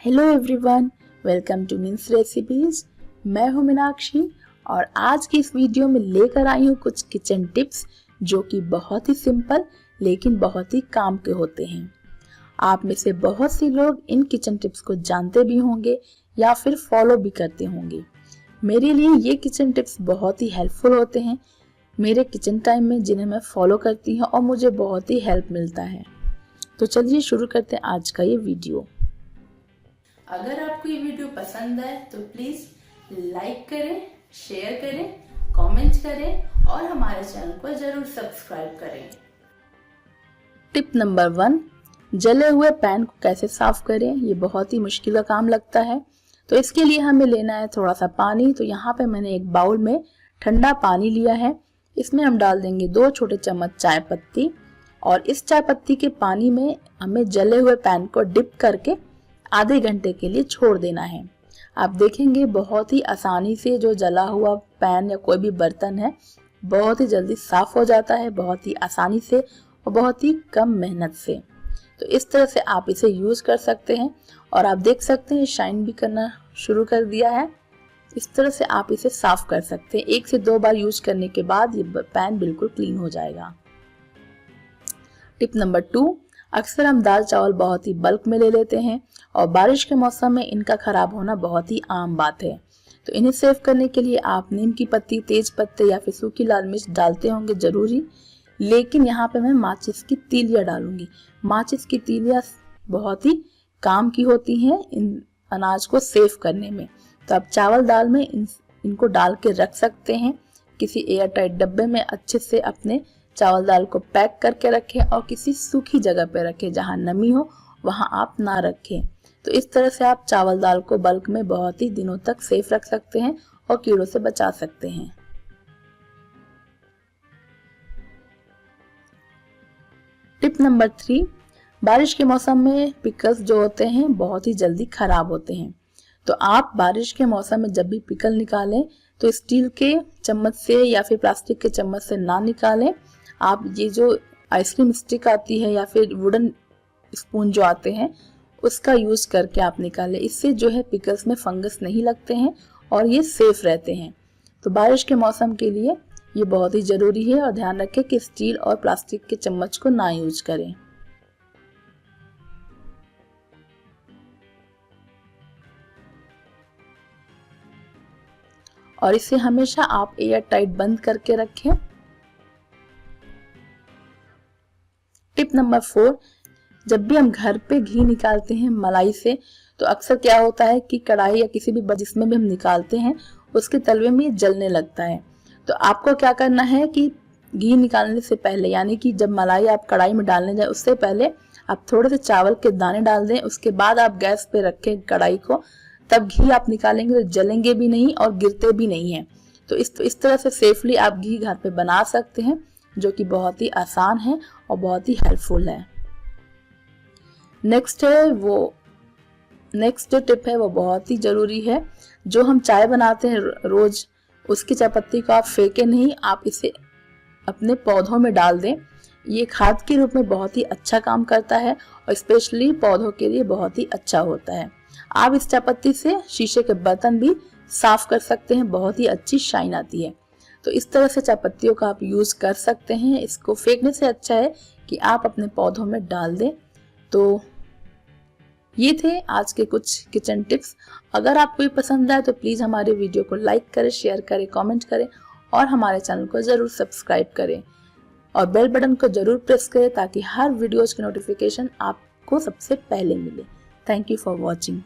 Hello everyone, welcome two means recipes. मैं हूं मीनाक्षी और आज की इस वीडियो में लेकर आई हूं कुछ किचन टिप्स जो कि बहुत ही सिंपल लेकिन बहुत ही काम के होते हैं। आप में से बहुत से लोग इन किचन टिप्स को जानते भी होंगे या फिर फॉलो भी करते होंगे। मेरे लिए ये किचन टिप्स बहुत ही हेल्पफुल होते हैं मेरे किचन टाइम में, जिन्हें मैं फॉलो करती हूँ और मुझे बहुत ही हेल्प मिलता है। तो चलिए शुरू करते हैं आज का ये वीडियो। अगर आपको ये वीडियो पसंद आए तो प्लीज लाइक करें, शेयर करें, कमेंट करें और हमारे चैनल को जरूर सब्सक्राइब करें। टिप नंबर 1, जले हुए पैन को कैसे साफ करें। ये बहुत ही मुश्किल का काम लगता है। तो इसके लिए हमें लेना है थोड़ा सा पानी। तो यहाँ पे मैंने एक बाउल में ठंडा पानी लिया है। इसमें हम डाल देंगे 2 छोटे चम्मच चाय पत्ती और इस चाय पत्ती के पानी में हमें जले हुए पैन को डिप करके आधे घंटे के लिए छोड़ देना है। आप देखेंगे बहुत ही आसानी से जो जला हुआ पैन या कोई भी बर्तन है बहुत ही जल्दी साफ हो जाता है, बहुत ही आसानी से और बहुत ही कम मेहनत से। तो इस तरह से आप इसे यूज कर सकते हैं और आप देख सकते हैं शाइन भी करना शुरू कर दिया है। इस तरह से आप इसे साफ कर सकते हैं। 1 से 2 बार यूज करने के बाद ये पैन बिल्कुल क्लीन हो जाएगा। टिप नंबर 2, अक्सर हम दाल चावल बहुत ही बल्क में ले लेते हैं और बारिश के मौसम में इनका खराब होना बहुत ही आम बात है। तो इन्हें सेव करने के लिए आप नीम की पत्ती, तेज पत्ते या फिर सूखी लाल मिर्च डालते होंगे जरूरी, लेकिन यहाँ पे मैं माचिस की तीलियां डालूंगी। माचिस की तीलियां बहुत ही काम की होती हैं इन अनाज को सेव करने में। तो आप चावल दाल में इनको डाल के रख सकते हैं। किसी एयर टाइट डब्बे में अच्छे से अपने चावल दाल को पैक करके रखें और किसी सूखी जगह पे रखें जहां नमी हो, वहां आप ना रखें। तो इस तरह से आप चावल दाल को बल्क में बहुत ही दिनों तक सेफ रख सकते हैं और कीड़ों से बचा सकते हैं। टिप नंबर 3, बारिश के मौसम में पिकल्स जो होते हैं बहुत ही जल्दी खराब होते हैं। तो आप बारिश के मौसम में जब भी पिकल निकालें तो स्टील के चम्मच से या फिर प्लास्टिक के चम्मच से ना निकालें। आप ये जो आइसक्रीम स्टिक आती है या फिर वुडन स्पून जो आते हैं उसका यूज करके आप निकालें। इससे जो है पिकल्स में फंगस नहीं लगते हैं और ये सेफ रहते हैं। तो बारिश के मौसम के लिए ये बहुत ही जरूरी है और ध्यान रखें कि स्टील और प्लास्टिक के चम्मच को ना यूज करें। और इसे हमेशा आप एयर टाइट बंद करके रखें। टिप नंबर 4, जब भी हम घर पे घी निकालते हैं मलाई से तो अक्सर क्या होता है कि कढ़ाई या किसी भी जिसमें भी हम निकालते हैं उसके तलवे में जलने लगता है। तो आपको क्या करना है कि घी निकालने से पहले, यानी कि जब मलाई आप कढ़ाई में डालने जाए उससे पहले आप थोड़े से चावल के दाने डाल दें। उसके बाद आप गैस पे रखें कढ़ाई को, तब घी आप निकालेंगे तो जलेंगे भी नहीं और गिरते भी नहीं है। तो इस तरह से सेफली आप घी घर पे बना सकते हैं, जो कि बहुत ही आसान है और बहुत ही हेल्पफुल है। नेक्स्ट जो टिप है वो बहुत ही जरूरी है। जो हम चाय बनाते हैं रोज, उसकी चाय पत्ती को आप फेंके नहीं, आप इसे अपने पौधों में डाल दें। ये खाद के रूप में बहुत ही अच्छा काम करता है और स्पेशली पौधों के लिए बहुत ही अच्छा होता है। आप इस चाय पत्ती से शीशे के बर्तन भी साफ कर सकते हैं, बहुत ही अच्छी शाइन आती है। तो इस तरह से चाय पत्तियों का आप यूज कर सकते हैं। इसको फेंकने से अच्छा है कि आप अपने पौधों में डाल दें। तो ये थे आज के कुछ किचन टिप्स। अगर आपको ये पसंद आए तो प्लीज हमारे वीडियो को लाइक करें, शेयर करें, कमेंट करें और हमारे चैनल को जरूर सब्सक्राइब करें और बेल बटन को जरूर प्रेस करें ताकि हर वीडियोज की नोटिफिकेशन आपको सबसे पहले मिले। Thank you for watching.